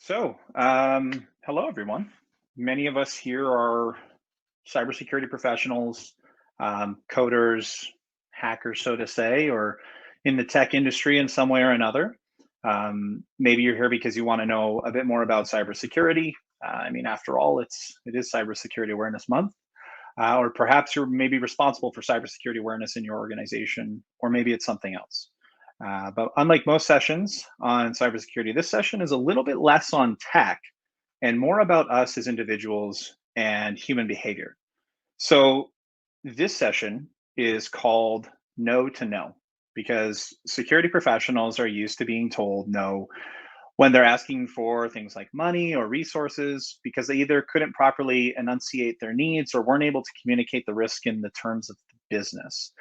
Hello everyone. Many of us here are cybersecurity professionals, coders, hackers, so to say, or in the tech industry in some way or another. Maybe you're here because you want to know a bit more about cybersecurity. After all, it is Cybersecurity Awareness Month, or perhaps you're maybe responsible for cybersecurity awareness in your organization, or maybe it's something else. But unlike most sessions on cybersecurity, this session is a little bit less on tech and more about us as individuals and human behavior. So, this session is called No to No because security professionals are used to being told no when they're asking for things like money or resources because they either couldn't properly enunciate their needs or weren't able to communicate the risk in the terms of the business.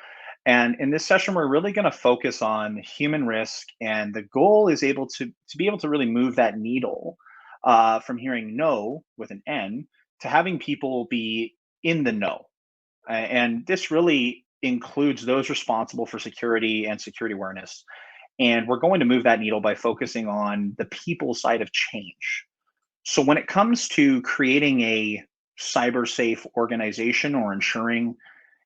And in this session, we're really going to focus on human risk, and the goal is to be able to really move that needle from hearing no with an N to having people be in the know. And this really includes those responsible for security and security awareness. And we're going to move that needle by focusing on the people side of change. So when it comes to creating a cyber safe organization or ensuring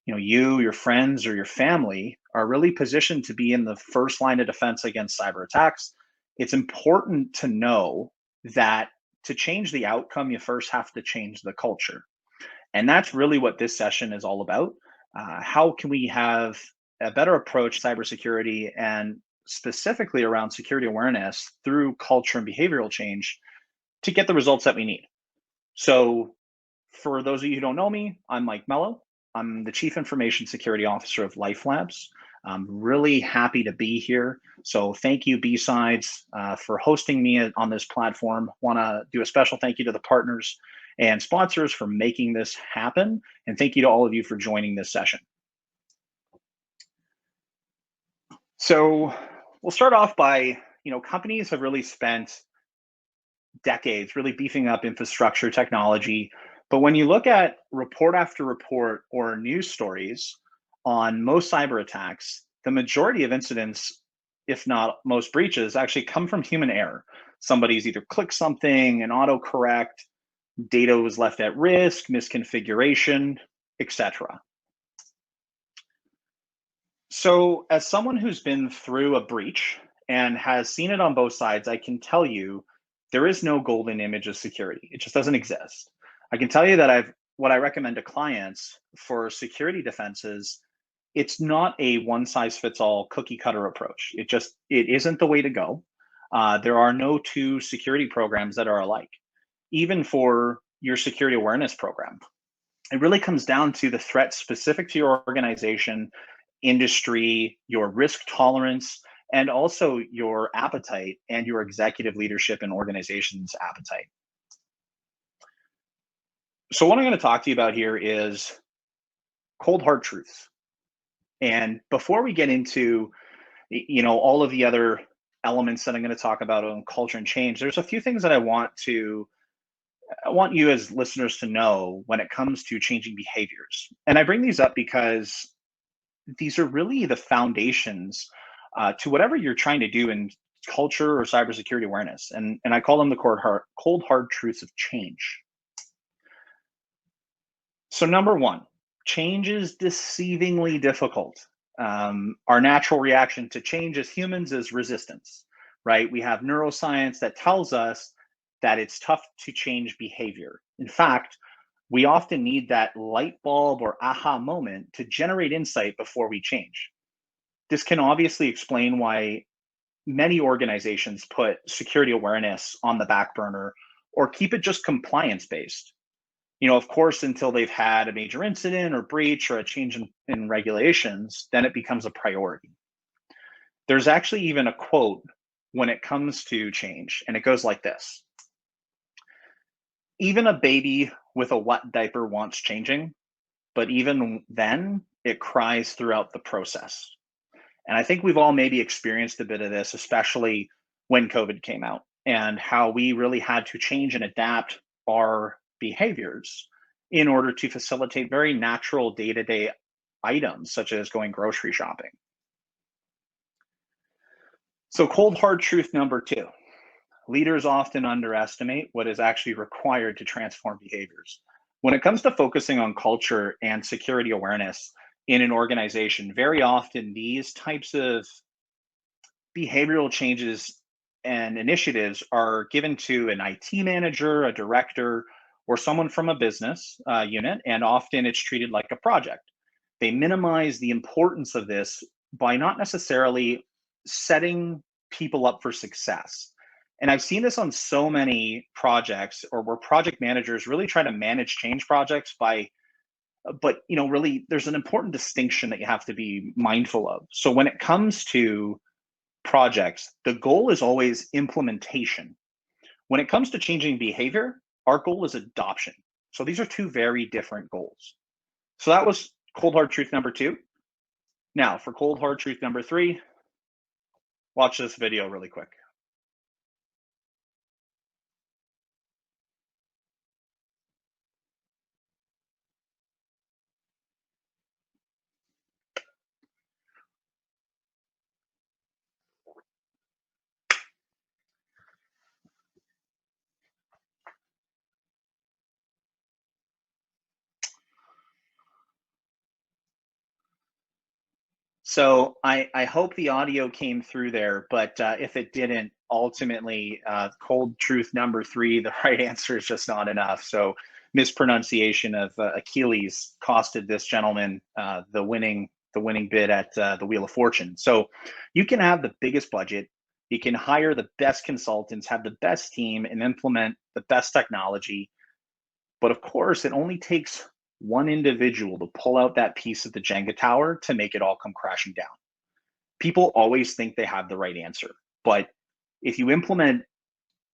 you, your friends, or your family are really positioned to be in the first line of defense against cyber attacks, it's important to know that to change the outcome, you first have to change the culture. And that's really what this session is all about. How can we have a better approach to cybersecurity and specifically around security awareness through culture and behavioral change to get the results that we need? So, for those of you who don't know me, I'm Mike Melo. I'm the Chief Information Security Officer of Life Labs. I'm really happy to be here. So thank you, B-Sides, for hosting me on this platform. Want to do a special thank you to the partners and sponsors for making this happen. And thank you to all of you for joining this session. So we'll start off by, companies have really spent decades really beefing up infrastructure technology. But when you look at report after report or news stories on most cyber attacks, the majority of incidents, if not most breaches, actually come from human error. Somebody's either clicked something, an autocorrect, data was left at risk, misconfiguration, etc. So, as someone who's been through a breach and has seen it on both sides, I can tell you there is no golden image of security. It just doesn't exist. I can tell you that what I recommend to clients for security defenses, it's not a one size fits all cookie cutter approach. It isn't the way to go. There are no two security programs that are alike. Even for your security awareness program, it really comes down to the threat specific to your organization, industry, your risk tolerance, and also your appetite and your executive leadership and organization's appetite. So, what I'm going to talk to you about here is cold hard truths. And before we get into all of the other elements that I'm going to talk about on culture and change, there's a few things that I want you as listeners to know when it comes to changing behaviors. And I bring these up because these are really the foundations to whatever you're trying to do in culture or cybersecurity awareness. And I call them the cold hard truths of change. So, number one, change is deceivingly difficult. Our natural reaction to change as humans is resistance, right? We have neuroscience that tells us that it's tough to change behavior. In fact, we often need that light bulb or aha moment to generate insight before we change. This can obviously explain why many organizations put security awareness on the back burner or keep it just compliance based. Of course, until they've had a major incident or breach or a change in regulations, then it becomes a priority. There's actually even a quote when it comes to change, and it goes like this: even a baby with a wet diaper wants changing, but even then, it cries throughout the process. And I think we've all maybe experienced a bit of this, especially when COVID came out and how we really had to change and adapt our behaviors in order to facilitate very natural day-to-day items, such as going grocery shopping. So, cold hard truth number two: Leaders often underestimate what is actually required to transform behaviors. When it comes to focusing on culture and security awareness in an organization, very often these types of behavioral changes and initiatives are given to an IT manager, a director, or someone from a business unit, and often it's treated like a project. They minimize the importance of this by not necessarily setting people up for success. And I've seen this on so many projects, or where project managers really try to manage change projects by, but really, there's an important distinction that you have to be mindful of. So when it comes to projects, the goal is always implementation. When it comes to changing behavior, our goal is adoption. So these are two very different goals. So that was cold hard truth number 2. Now, for cold hard truth number 3, watch this video really quick. So I hope the audio came through there, but if it didn't, ultimately, cold truth number 3, the right answer is just not enough. So mispronunciation of Achilles costed this gentleman the winning bid at the Wheel of Fortune. So you can have the biggest budget, you can hire the best consultants, have the best team, and implement the best technology. But of course, it only takes one individual to pull out that piece of the Jenga tower to make it all come crashing down. People always think they have the right answer. But if you implement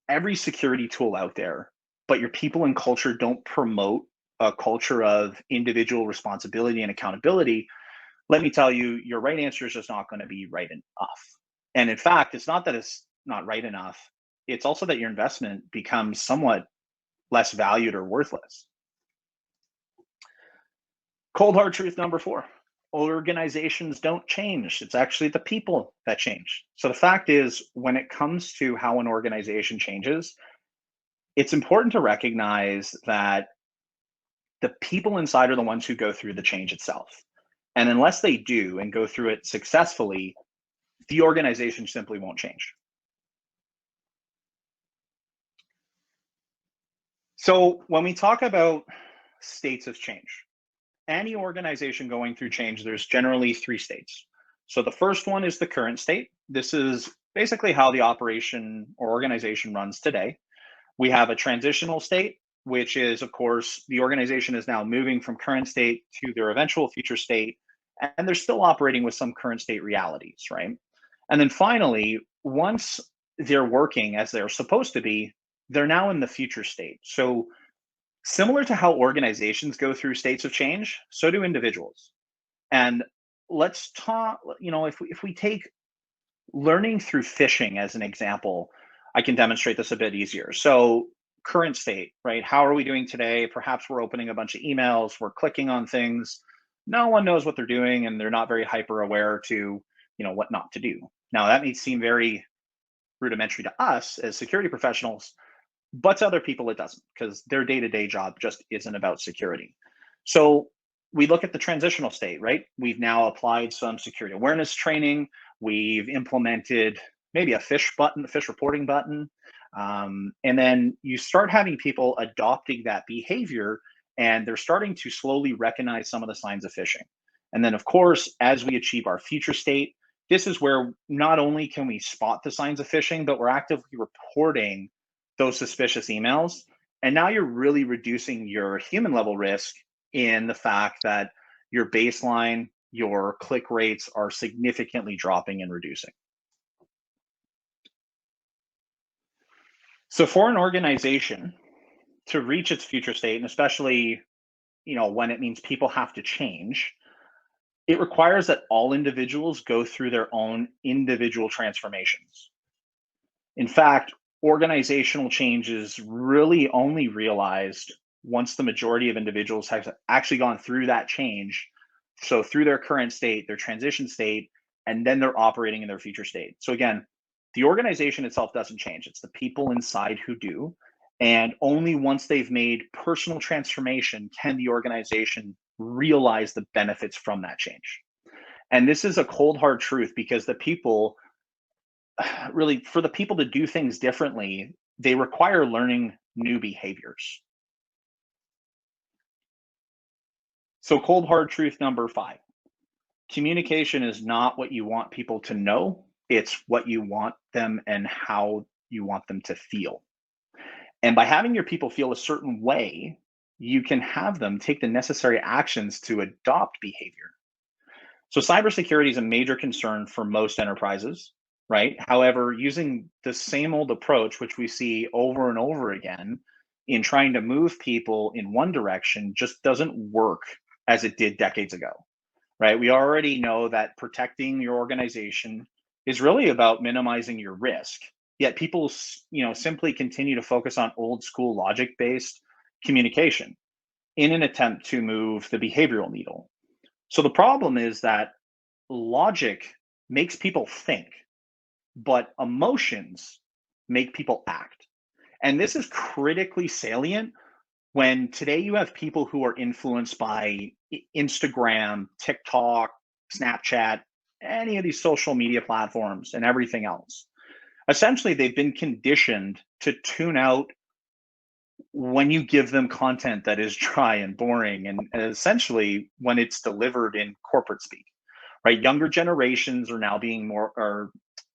every security tool out there, but your people and culture don't promote a culture of individual responsibility and accountability, let me tell you, your right answer is just not going to be right enough. And in fact, it's not that it's not right enough, it's also that your investment becomes somewhat less valued or worthless. Cold hard truth number 4, organizations don't change. It's actually the people that change. So the fact is, when it comes to how an organization changes, it's important to recognize that the people inside are the ones who go through the change itself. And unless they do and go through it successfully, the organization simply won't change. So when we talk about states of change, any organization going through change, there's generally 3 states. So the first one is the current state. This is basically how the operation or organization runs today. We have a transitional state, which is, of course, the organization is now moving from current state to their eventual future state, and they're still operating with some current state realities, right? And then finally, once they're working as they're supposed to be, they're now in the future state. So similar to how organizations go through states of change, so do individuals. And let's talk, if we take learning through phishing as an example, I can demonstrate this a bit easier. So, current state, right? How are we doing today? Perhaps we're opening a bunch of emails, we're clicking on things. No one knows what they're doing, and they're not very hyper aware to, what not to do. Now, that may seem very rudimentary to us as security professionals, but to other people, it doesn't, because their day to day job just isn't about security. So we look at the transitional state, right? We've now applied some security awareness training. We've implemented maybe a fish reporting button. And then you start having people adopting that behavior, and they're starting to slowly recognize some of the signs of phishing. And then, of course, as we achieve our future state, this is where not only can we spot the signs of phishing, but we're actively reporting those suspicious emails. And now you're really reducing your human level risk in the fact that your baseline, your click rates are significantly dropping and reducing. So for an organization to reach its future state, and especially, when it means people have to change, it requires that all individuals go through their own individual transformations. In fact, organizational change is really only realized once the majority of individuals have actually gone through that change. So, through their current state, their transition state, and then they're operating in their future state. So, again, The organization itself doesn't change. It's the people inside who do. And only once they've made personal transformation can the organization realize the benefits from that change. And this is a cold, hard truth because the people really, for the people to do things differently, they require learning new behaviors. So, cold, hard truth number five, communication is not what you want people to know, it's what you want them and how you want them to feel. And by having your people feel a certain way, you can have them take the necessary actions to adopt behavior. So, cybersecurity is a major concern for most enterprises, right? However, using the same old approach, which we see over and over again in trying to move people in one direction, just doesn't work as it did decades ago, right? We already know that protecting your organization is really about minimizing your risk. Yet people, simply continue to focus on old school logic based communication in an attempt to move the behavioral needle. So the problem is that logic makes people think, but emotions make people act. And this is critically salient when today you have people who are influenced by Instagram, TikTok, Snapchat, any of these social media platforms and everything else. Essentially, they've been conditioned to tune out when you give them content that is dry and boring, and essentially when it's delivered in corporate speak, right? Younger generations are now being more, or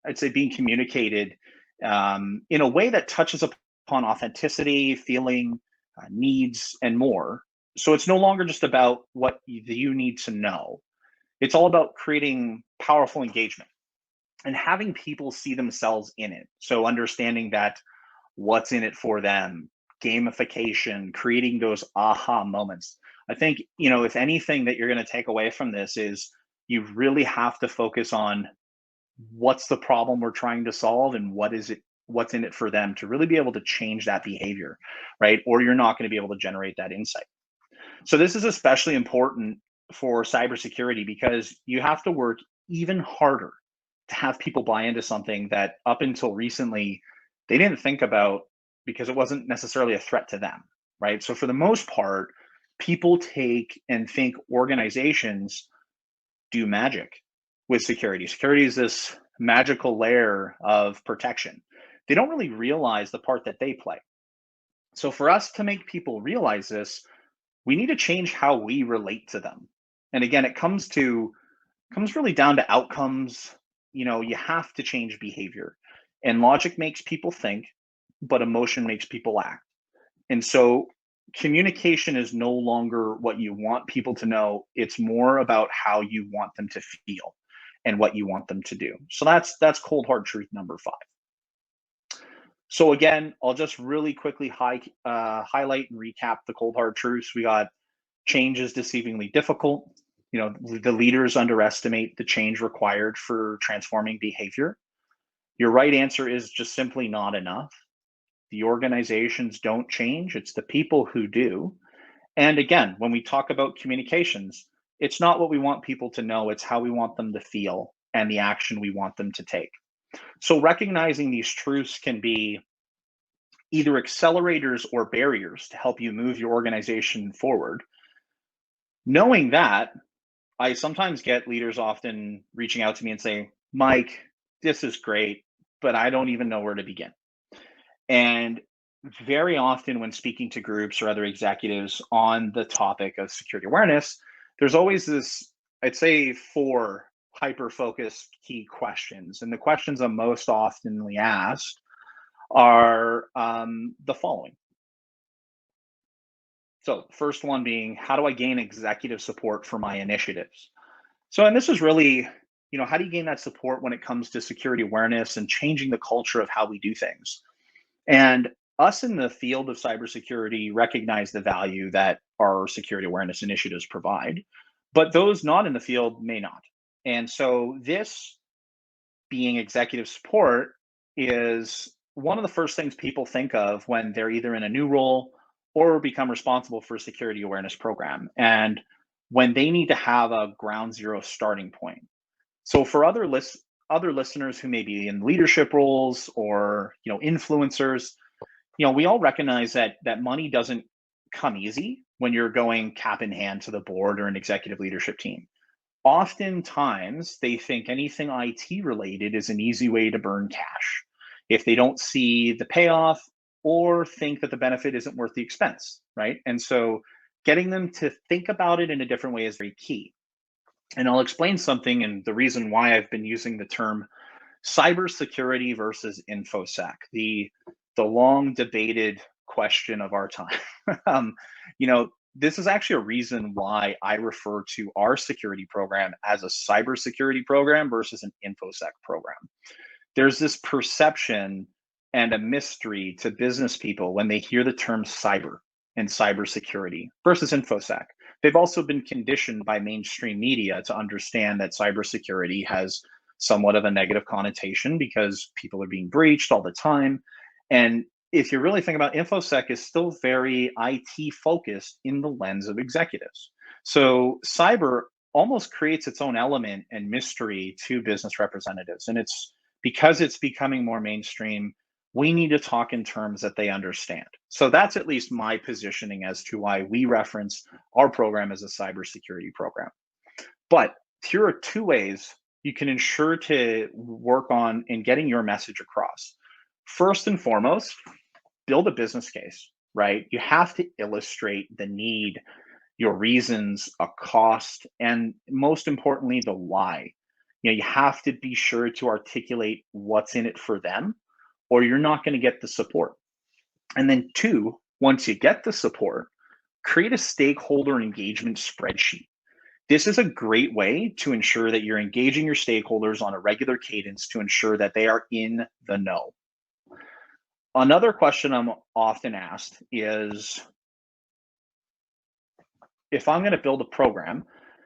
I'd say being communicated in a way that touches upon authenticity, feeling, needs, and more. So it's no longer just about what you need to know. It's all about creating powerful engagement and having people see themselves in it. So understanding that what's in it for them, gamification, creating those aha moments. I think, if anything that you're going to take away from this is you really have to focus on what's the problem we're trying to solve and what's in it for them to really be able to change that behavior, right? Or you're not going to be able to generate that insight. So this is especially important for cybersecurity because you have to work even harder to have people buy into something that up until recently they didn't think about because it wasn't necessarily a threat to them, right? So for the most part, people take and think organizations do magic with security. Security is this magical layer of protection. They don't really realize the part that they play. So for us to make people realize this, we need to change how we relate to them. And again, it comes really down to outcomes. You have to change behavior. And logic makes people think, but emotion makes people act. And so communication is no longer what you want people to know. It's more about how you want them to feel and what you want them to do. So that's cold hard truth number five. So again, I'll just really quickly highlight and recap the cold hard truths. We got change is deceivingly difficult. The leaders underestimate the change required for transforming behavior. Your right answer is just simply not enough. The organizations don't change, it's the people who do. And again, when we talk about communications, it's not what we want people to know, it's how we want them to feel and the action we want them to take. So recognizing these truths can be either accelerators or barriers to help you move your organization forward. Knowing that, I sometimes get leaders often reaching out to me and say, Mike, this is great, but I don't even know where to begin. And very often, when speaking to groups or other executives on the topic of security awareness, there's always this, I'd say, four hyper focused key questions. And the questions I'm most oftenly asked are the following. So, first one being, how do I gain executive support for my initiatives? So, and this is really, how do you gain that support when it comes to security awareness and changing the culture of how we do things? And us in the field of cybersecurity recognize the value that our security awareness initiatives provide, but those not in the field may not. And so, this being executive support is one of the first things people think of when they're either in a new role or become responsible for a security awareness program. And when they need to have a ground zero starting point. So for other other listeners who may be in leadership roles or influencers, we all recognize that money doesn't come easy when you're going cap in hand to the board or an executive leadership team. Oftentimes, they think anything IT related is an easy way to burn cash if they don't see the payoff or think that the benefit isn't worth the expense, right? And so getting them to think about it in a different way is very key. And I'll explain something and the reason why I've been using the term cybersecurity versus infosec, the long debated question of our time. um, this is actually a reason why I refer to our security program as a cybersecurity program versus an infosec program. There's this perception and a mystery to business people when they hear the term cyber and cybersecurity versus infosec. They've also been conditioned by mainstream media to understand that cybersecurity has somewhat of a negative connotation because people are being breached all the time. And if you really think about infosec is still very IT focused in the lens of executives. So cyber almost creates its own element and mystery to business representatives. And it's because it's becoming more mainstream, we need to talk in terms that they understand. So that's at least my positioning as to why we reference our program as a cybersecurity program. But here are two ways you can ensure to work on in getting your message across. First and foremost, build a business case, right? You have to illustrate the need, your reasons, a cost, and most importantly, the why. You have to be sure to articulate what's in it for them, or you're not going to get the support. And then two, once you get the support, create a stakeholder engagement spreadsheet. This is a great way to ensure that you're engaging your stakeholders on a regular cadence to ensure that they are in the know. Another question I'm often asked is, if I'm going to build a program,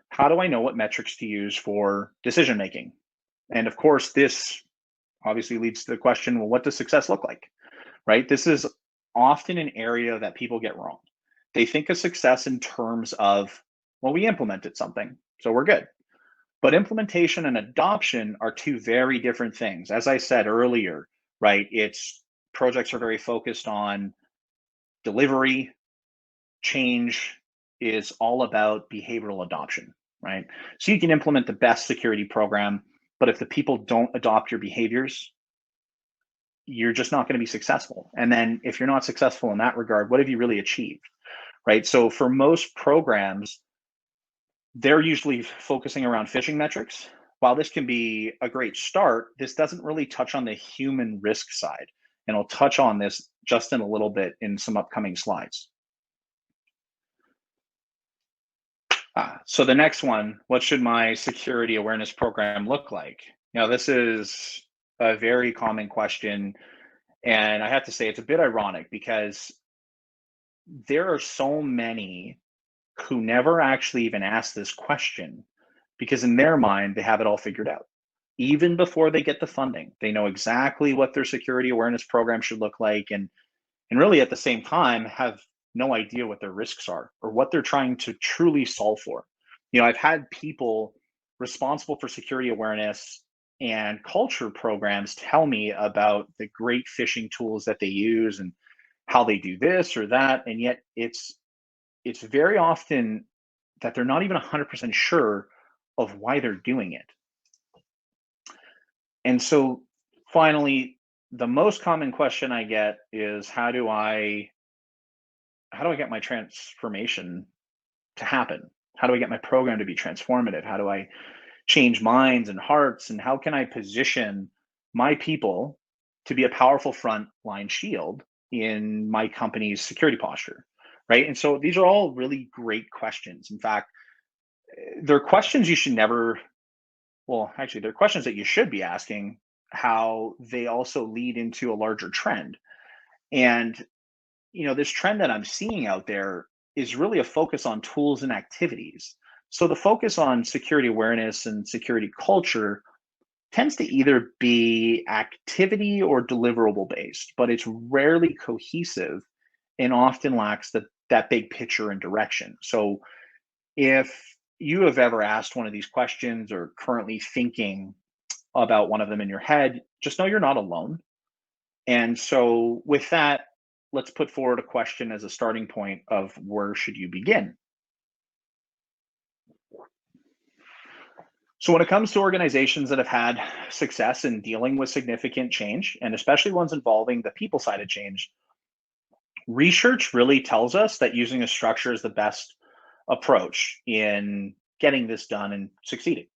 how do I know what metrics to use for decision making? And of course, this obviously leads to the question, well, what does success look like? Right? This is often an area that people get wrong. They think of success in terms of, well, we implemented something, so we're good. But implementation and adoption are two very different things. As I said earlier, right? Projects are very focused on delivery. Change is all about behavioral adoption, right? So you can implement the best security program, but if the people don't adopt your behaviors, you're just not going to be successful. And then if you're not successful in that regard, what have you really achieved, right? So for most programs, they're usually focusing around phishing metrics. While this can be a great start, this doesn't really touch on the human risk side. And I'll touch on this just in a little bit in some upcoming slides. So the next one, what should my security awareness program look like? This is a very common question. And I have to say, it's a bit ironic because there are so many who never actually even ask this question because in their mind, they have it all figured out. Even before they get the funding, they know exactly what their security awareness program should look like. And really at the same time have no idea what their risks are or what they're trying to truly solve for. I've had people responsible for security awareness and culture programs tell me about the great phishing tools that they use and how they do this or that, and yet it's very often that they're not even 100% sure of why they're doing it. And so finally, the most common question I get is, how do I get my transformation to happen? How do I get my program to be transformative? How do I change minds and hearts? And how can I position my people to be a powerful frontline shield in my company's security posture? Right. And so these are all really great questions. In fact, they're questions you should never, well, actually, they're questions that you should be asking, how they also lead into a larger trend. And this trend that I'm seeing out there is really a focus on tools and activities. So the focus on security awareness and security culture tends to either be activity or deliverable based, but it's rarely cohesive and often lacks that big picture and direction. So if you have ever asked one of these questions or currently thinking, about one of them in your head, just know you're not alone. And so, with that, let's put forward a question as a starting point of where should you begin? So, when it comes to organizations that have had success in dealing with significant change, and especially ones involving the people side of change, research really tells us that using a structure is the best approach in getting this done and succeeding.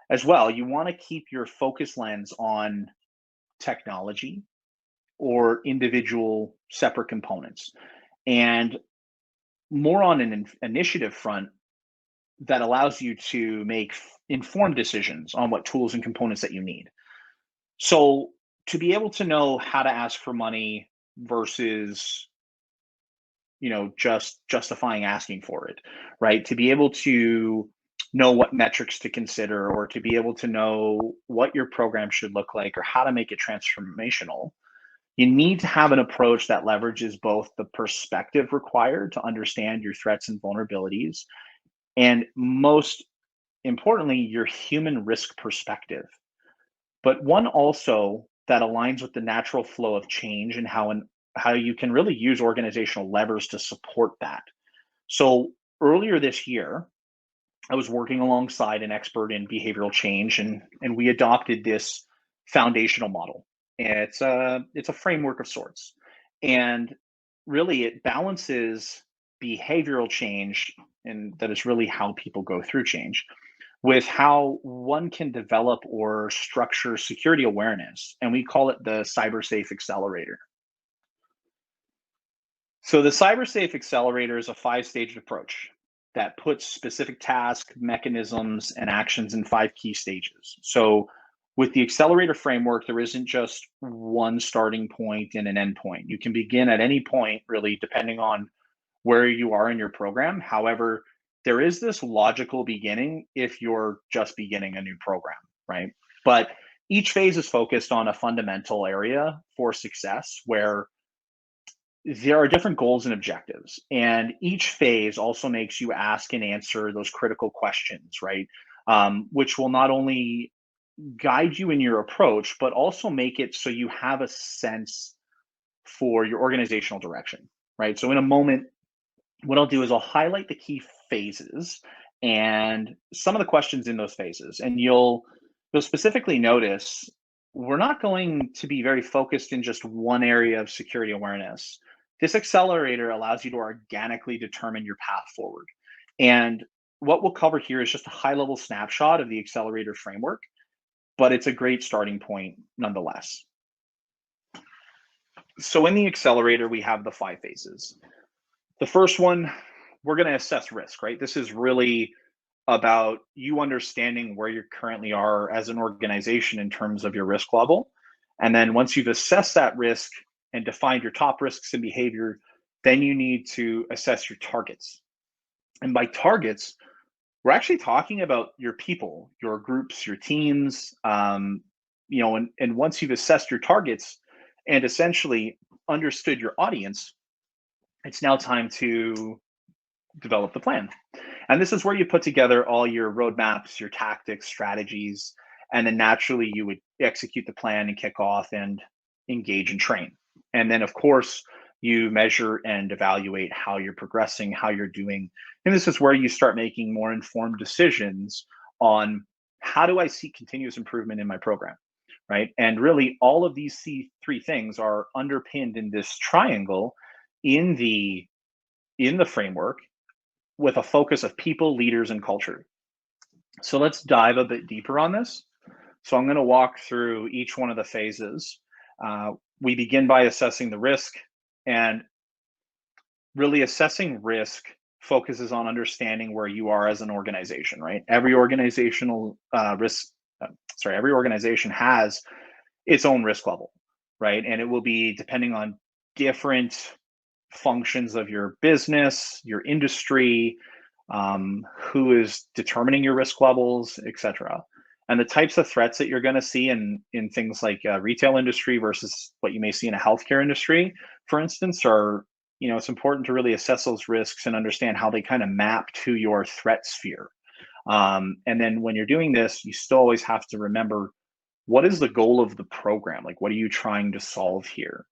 As well, you want to keep your focus lens on technology or individual separate components, and more on an initiative front that allows you to make informed decisions on what tools and components that you need. So, to be able to know how to ask for money versus just justifying asking for it, right? To be able to know what metrics to consider, or to be able to know what your program should look like or how to make it transformational, you need to have an approach that leverages both the perspective required to understand your threats and vulnerabilities, and most importantly, your human risk perspective, but one also that aligns with the natural flow of change and how you can really use organizational levers to support that. So earlier this year, I was working alongside an expert in behavioral change, and we adopted this foundational model. And it's a framework of sorts, and really it balances behavioral change, and that is really how people go through change, with how one can develop or structure security awareness, and we call it the Cybersafe Accelerator. So the Cybersafe Accelerator is a five-staged approach that puts specific tasks, mechanisms, and actions in five key stages. So with the accelerator framework, there isn't just one starting point and an end point. You can begin at any point, really, depending on where you are in your program. However, there is this logical beginning if you're just beginning a new program, right? But each phase is focused on a fundamental area for success where there are different goals and objectives. And each phase also makes you ask and answer those critical questions, right? Which will not only guide you in your approach, but also make it so you have a sense for your organizational direction, right? So, in a moment, what I'll do is I'll highlight the key phases and some of the questions in those phases, and you'll specifically notice we're not going to be very focused in just one area of security awareness. This accelerator allows you to organically determine your path forward. And what we'll cover here is just a high level snapshot of the accelerator framework, but it's a great starting point nonetheless. So, in the accelerator, we have the five phases. The first one, we're going to assess risk, right? This is really about you understanding where you currently are as an organization in terms of your risk level. And then once you've assessed that risk and defined your top risks and behavior, then you need to assess your targets. And by targets, we're actually talking about your people, your groups, your teams, and once you've assessed your targets and essentially understood your audience, it's now time to develop the plan. And this is where you put together all your roadmaps, your tactics, strategies, and then naturally you would execute the plan and kick off and engage and train. And then, of course, you measure and evaluate how you're progressing, how you're doing. And this is where you start making more informed decisions on how do I see continuous improvement in my program, right? And really, all of these three things are underpinned in this triangle in the framework, with a focus of people, leaders, and culture. So let's dive a bit deeper on this. So I'm going to walk through each one of the phases. We begin by assessing the risk, and really assessing risk focuses on understanding where you are as an organization, right? Every organizational every organization has its own risk level, right? And it will be depending on different functions of your business, your industry, who is determining your risk levels, etc. And the types of threats that you're going to see in things like retail industry versus what you may see in a healthcare industry, for instance, are, it's important to really assess those risks and understand how they kind of map to your threat sphere. And then when you're doing this, you still always have to remember what is the goal of the program? Like, what are you trying to solve here?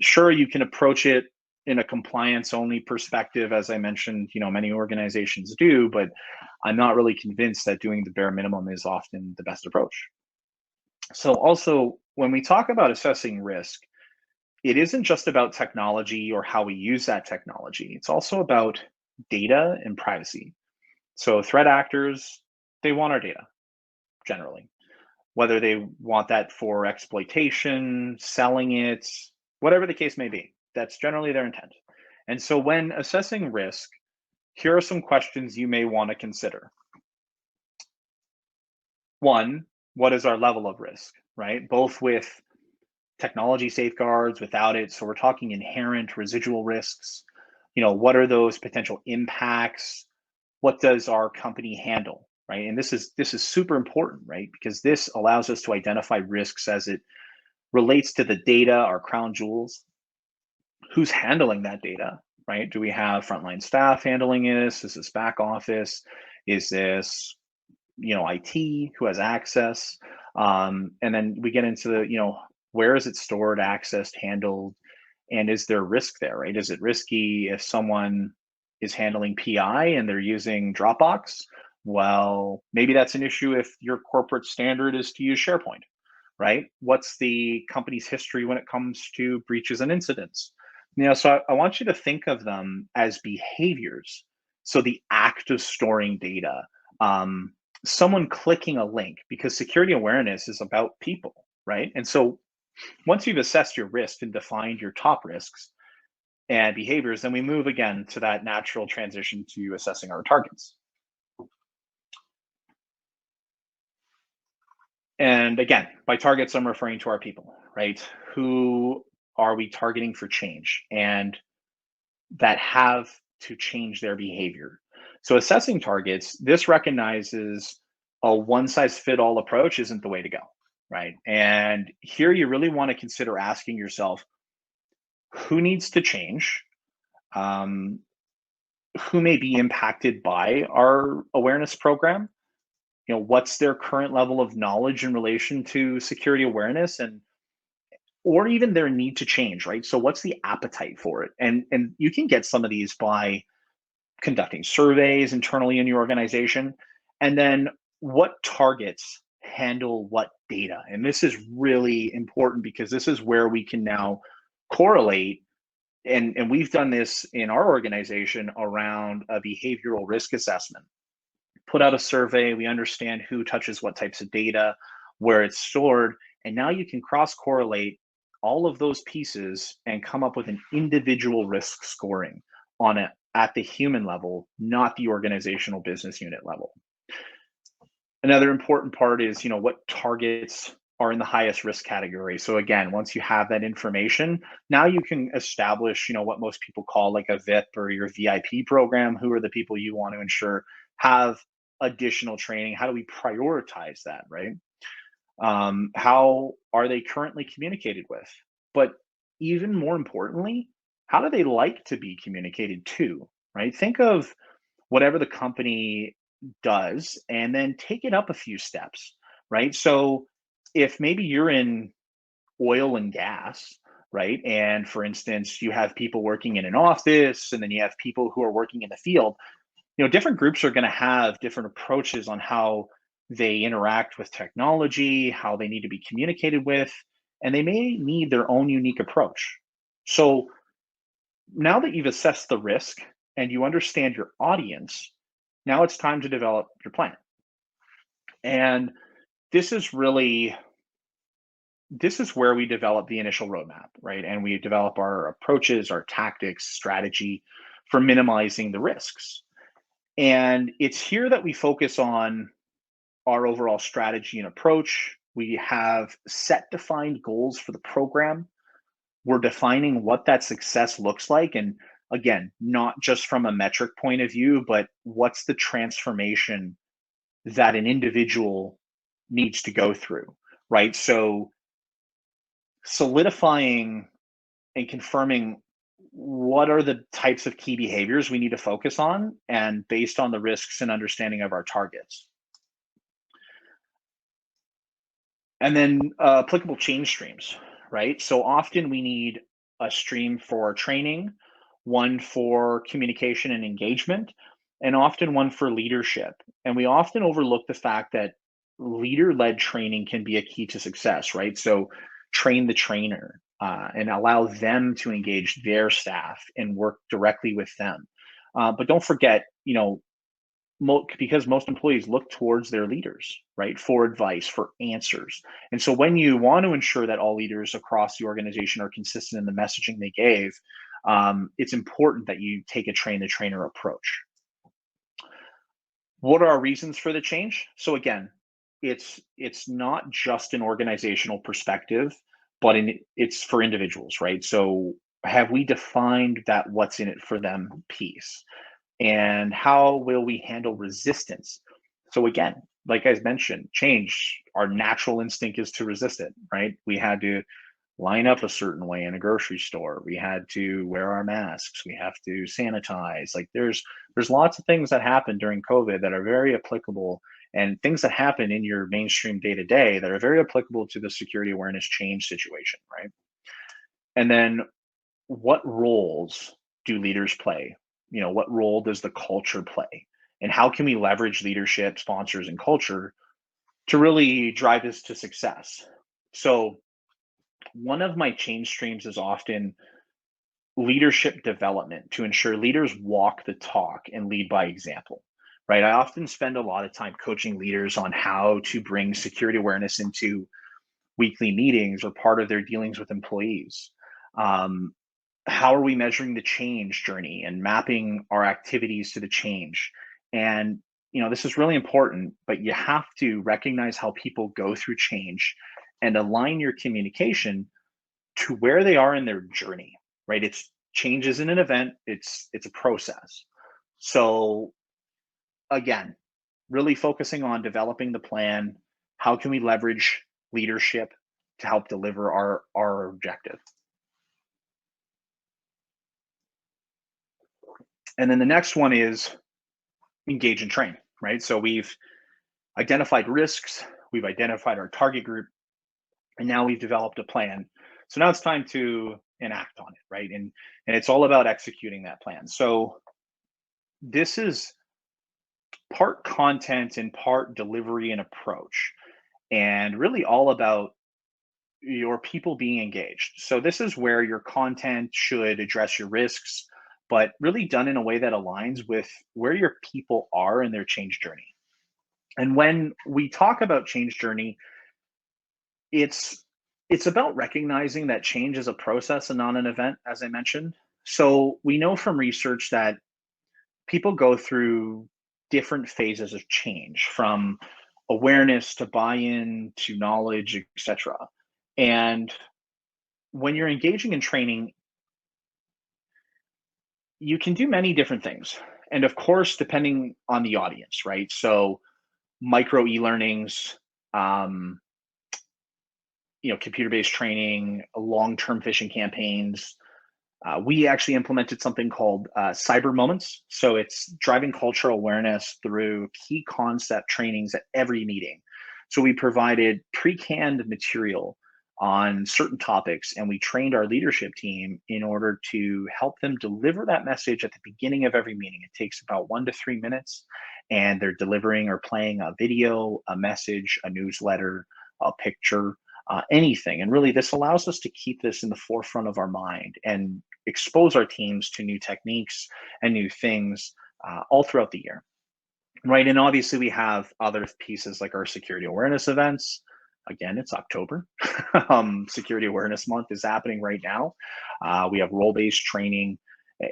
Sure, you can approach it in a compliance only perspective, as I mentioned, many organizations do, but I'm not really convinced that doing the bare minimum is often the best approach. So, also, when we talk about assessing risk, it isn't just about technology or how we use that technology, it's also about data and privacy. So, threat actors, they want our data generally, whether they want that for exploitation, selling it, whatever the case may be. That's generally their intent. And so, when assessing risk, here are some questions you may want to consider. One, what is our level of risk, right? Both with technology safeguards, without it. So, we're talking inherent residual risks. What are those potential impacts? What does our company handle, right? And this is super important, right? Because this allows us to identify risks as it relates to the data, our crown jewels. Who's handling that data, right? Do we have frontline staff handling this? Is this back office? Is this, IT who has access? And then we get into the, where is it stored, accessed, handled, and is there risk there, right? Is it risky if someone is handling PI and they're using Dropbox? Well, maybe that's an issue if your corporate standard is to use SharePoint, right? What's the company's history when it comes to breaches and incidents? So I want you to think of them as behaviors. So the act of storing data, um, someone clicking a link, because security awareness is about people, right? And so once you've assessed your risk and defined your top risks and behaviors, then we move again to that natural transition to assessing our targets. And again, by targets, I'm referring to our people, right? Who are we targeting for change and that have to change their behavior? So, assessing targets, this recognizes a one size fit all approach isn't the way to go, right? And here you really want to consider asking yourself who needs to change, um, who may be impacted by our awareness program, what's their current level of knowledge in relation to security awareness, and or even their need to change, right? So what's the appetite for it? And you can get some of these by conducting surveys internally in your organization. And then what targets handle what data? And this is really important because this is where we can now correlate. And we've done this in our organization around a behavioral risk assessment. Put out a survey, we understand who touches what types of data, where it's stored, and now you can cross correlate all of those pieces and come up with an individual risk scoring on it at the human level, not the organizational business unit level. Another important part is, what targets are in the highest risk category. So again, once you have that information, now you can establish, what most people call like a VIP or your VIP program. Who are the people you want to ensure have additional training? How do we prioritize that, right? How are they currently communicated with? But even more importantly, how do they like to be communicated to, right? Think of whatever the company does and then take it up a few steps, right? So if maybe you're in oil and gas, right? And for instance, you have people working in an office and then you have people who are working in the field, different groups are going to have different approaches on how they interact with technology, how they need to be communicated with, and they may need their own unique approach. So now that you've assessed the risk and you understand your audience, now it's time to develop your plan. And this is really this is where we develop the initial roadmap, right? And we develop our approaches, our tactics, strategy for minimizing the risks. And it's here that we focus on our overall strategy and approach. We have set defined goals for the program. We're defining what that success looks like. And again, not just from a metric point of view, but what's the transformation that an individual needs to go through, right? So solidifying and confirming what are the types of key behaviors we need to focus on and based on the risks and understanding of our targets. And then applicable change streams, right? So often we need a stream for training, one for communication and engagement, and often one for leadership. And we often overlook the fact that leader led training can be a key to success, right? So train the trainer and allow them to engage their staff and work directly with them. But don't forget, because most employees look towards their leaders, right, for advice, for answers. And so when you want to ensure that all leaders across the organization are consistent in the messaging they gave, it's important that you take a train the trainer approach. What are our reasons for the change? So again, it's not just an organizational perspective, but it's for individuals, right? So have we defined that what's in it for them piece? And how will we handle resistance? So again, like I mentioned, change, our natural instinct is to resist it, right? We had to line up a certain way in a grocery store. We had to wear our masks. We have to sanitize. Like there's lots of things that happen during COVID that are very applicable, and things that happen in your mainstream day to day that are very applicable to the security awareness change situation, right? And then what roles do leaders play? What role does the culture play? And how can we leverage leadership, sponsors, and culture to really drive this to success? So, one of my change streams is often leadership development to ensure leaders walk the talk and lead by example. Right. I often spend a lot of time coaching leaders on how to bring security awareness into weekly meetings or part of their dealings with employees. Um, how are we measuring the change journey and mapping our activities to the change? And this is really important, but you have to recognize how people go through change and align your communication to where they are in their journey, right? It's change isn't an event, it's a process. So again, really focusing on developing the plan. How can we leverage leadership to help deliver our objective? And then the next one is engage and train, right? So we've identified risks, we've identified our target group, and now we've developed a plan. So now it's time to enact on it, right? And it's all about executing that plan. So this is part content and part delivery and approach, and really all about your people being engaged. So this is where your content should address your risks, but really done in a way that aligns with where your people are in their change journey. And when we talk about change journey, it's it's about recognizing that change is a process and not an event, as I mentioned. So we know from research that people go through different phases of change, from awareness to buy-in to knowledge, etc. And when you're engaging in training, you can do many different things. And of course, depending on the audience, right? So micro e-learnings, um, computer-based training, long-term phishing campaigns. We actually implemented something called cyber moments. So it's driving cultural awareness through key concept trainings at every meeting. So we provided pre-canned material on certain topics, and we trained our leadership team in order to help them deliver that message at the beginning of every meeting. It takes about 1 to 3 minutes, and they're delivering or playing a video, a message, a newsletter, a picture, anything. And really, this allows us to keep this in the forefront of our mind and expose our teams to new techniques and new things all throughout the year. Right. And obviously, we have other pieces like our security awareness events. Again, it's October. Security Awareness Month is happening right now. We have role based training.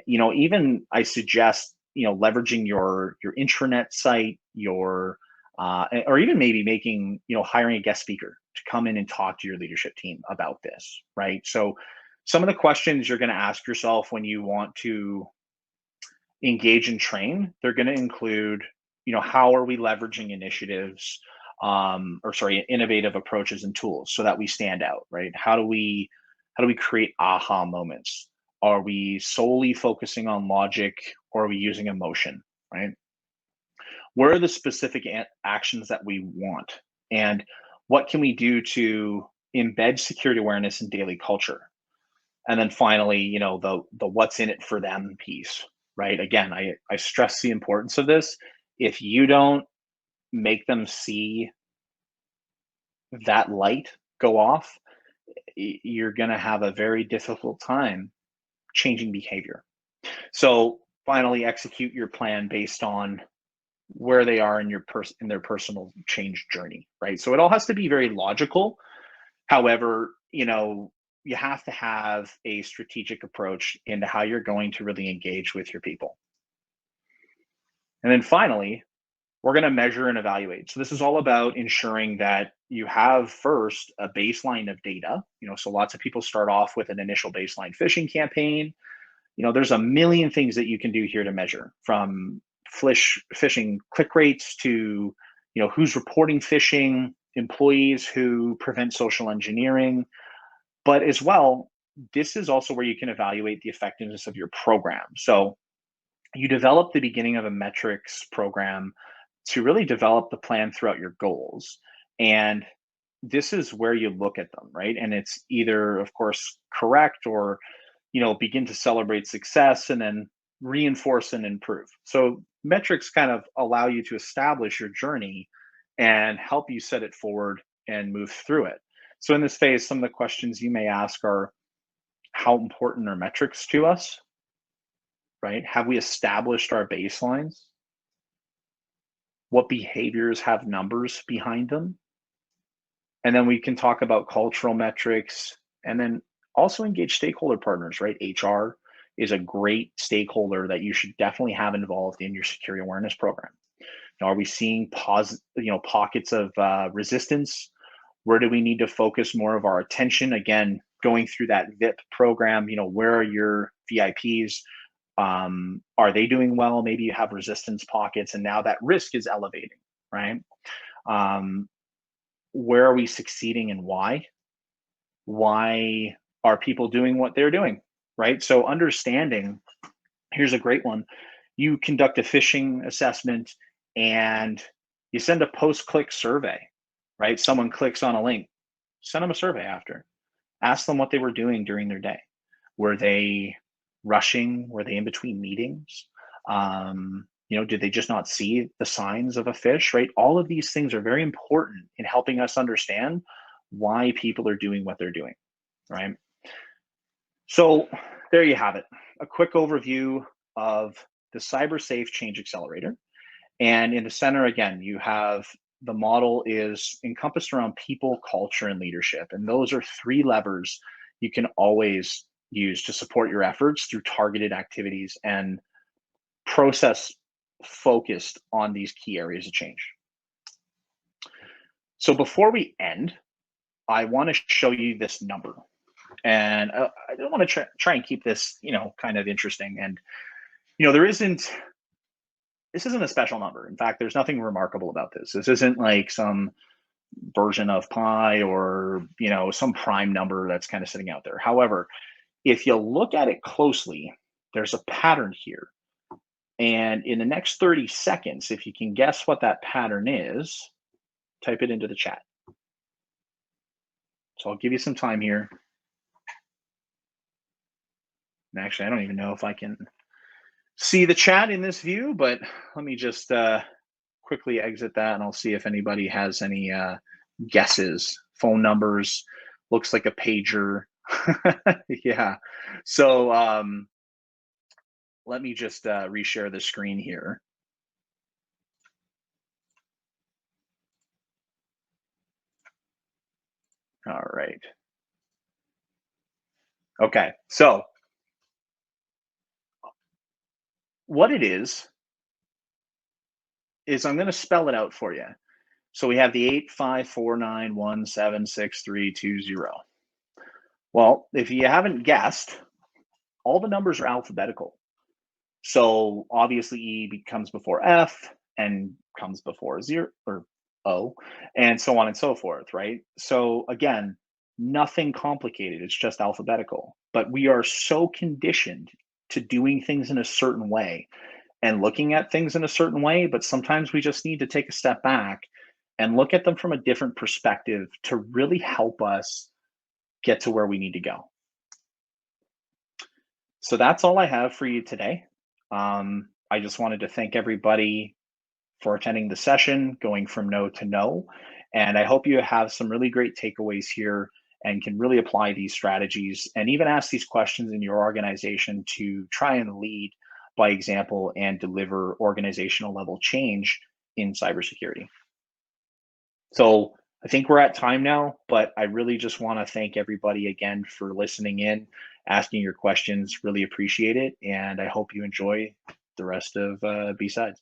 Even I suggest leveraging your intranet site, or even maybe making hiring a guest speaker to come in and talk to your leadership team about this, right? So some of the questions you're going to ask yourself when you want to engage and train, they're going to include, how are we leveraging initiatives, or sorry, innovative approaches and tools so that we stand out, right? How do we create aha moments? Are we solely focusing on logic, or are we using emotion, right? Where are the specific actions that we want? And What can we do to embed security awareness in daily culture? And then finally, the what's in it for them piece, right? Again, I stress the importance of this. If you don't make them see that light go off, you're going to have a very difficult time changing behavior. So finally, execute your plan based on where they are in their personal change journey, right? So it all has to be very logical. However, you have to have a strategic approach into how you're going to really engage with your people. And then finally, we're going to measure and evaluate. So this is all about ensuring that you have first a baseline of data. So lots of people start off with an initial baseline phishing campaign. There's a million things that you can do here to measure, from phishing click rates to, who's reporting phishing, employees who prevent social engineering. But as well, this is also where you can evaluate the effectiveness of your program. So you develop the beginning of a metrics program to really develop the plan throughout your goals. And this is where you look at them, right? And it's either, of course, correct or, begin to celebrate success and then reinforce and improve. So metrics kind of allow you to establish your journey and help you set it forward and move through it. So in this phase, some of the questions you may ask are, how important are metrics to us, right? Have we established our baselines? What behaviors have numbers behind them? And then we can talk about cultural metrics and then also engage stakeholder partners, right? HR is a great stakeholder that you should definitely have involved in your security awareness program. Now, are we seeing pockets of resistance? Where do we need to focus more of our attention? Again, going through that VIP program, where are your VIPs? Are they doing well? Maybe you have resistance pockets and now that risk is elevating, right? Where are we succeeding and why? Why are people doing what they're doing, right? So understanding, here's a great one. You conduct a phishing assessment and you send a post-click survey, right? Someone clicks on a link, send them a survey after. Ask them what they were doing during their day. Were they rushing? Were they in between meetings? Did they just not see the signs of a fish, right? All of these things are very important in helping us understand why people are doing what they're doing, right? So there you have it. A quick overview of the Cybersafe Change Accelerator. And in the center, again, you have the model is encompassed around people, culture, and leadership. And those are three levers you can always use to support your efforts through targeted activities and process focused on these key areas of change. So before we end, I want to show you this number. And I don't want to try and keep this, kind of interesting. And, this isn't a special number. In fact, there's nothing remarkable about this. This isn't like some version of pi or, some prime number that's kind of sitting out there. However, if you look at it closely, there's a pattern here. And in the next 30 seconds, if you can guess what that pattern is, type it into the chat. So I'll give you some time here. And actually, I don't even know if I can see the chat in this view, but let me just quickly exit that and I'll see if anybody has any guesses. Phone numbers, looks like a pager. Yeah. So let me just reshare the screen here. All right. Okay, so what it is I'm going to spell it out for you. So we have the 85491763320. Well, if you haven't guessed, all the numbers are alphabetical. So obviously E comes before F and comes before 0 or O and so on and so forth, right? So again, nothing complicated. It's just alphabetical. But we are so conditioned to doing things in a certain way and looking at things in a certain way, but sometimes we just need to take a step back and look at them from a different perspective to really help us get to where we need to go. So that's all I have for you today. I just wanted to thank everybody for attending the session, going from no to know. And I hope you have some really great takeaways here and can really apply these strategies and even ask these questions in your organization to try and lead by example and deliver organizational level change in cybersecurity. So I think we're at time now, but I really just want to thank everybody again for listening in, asking your questions. Really appreciate it. And I hope you enjoy the rest of B-Sides.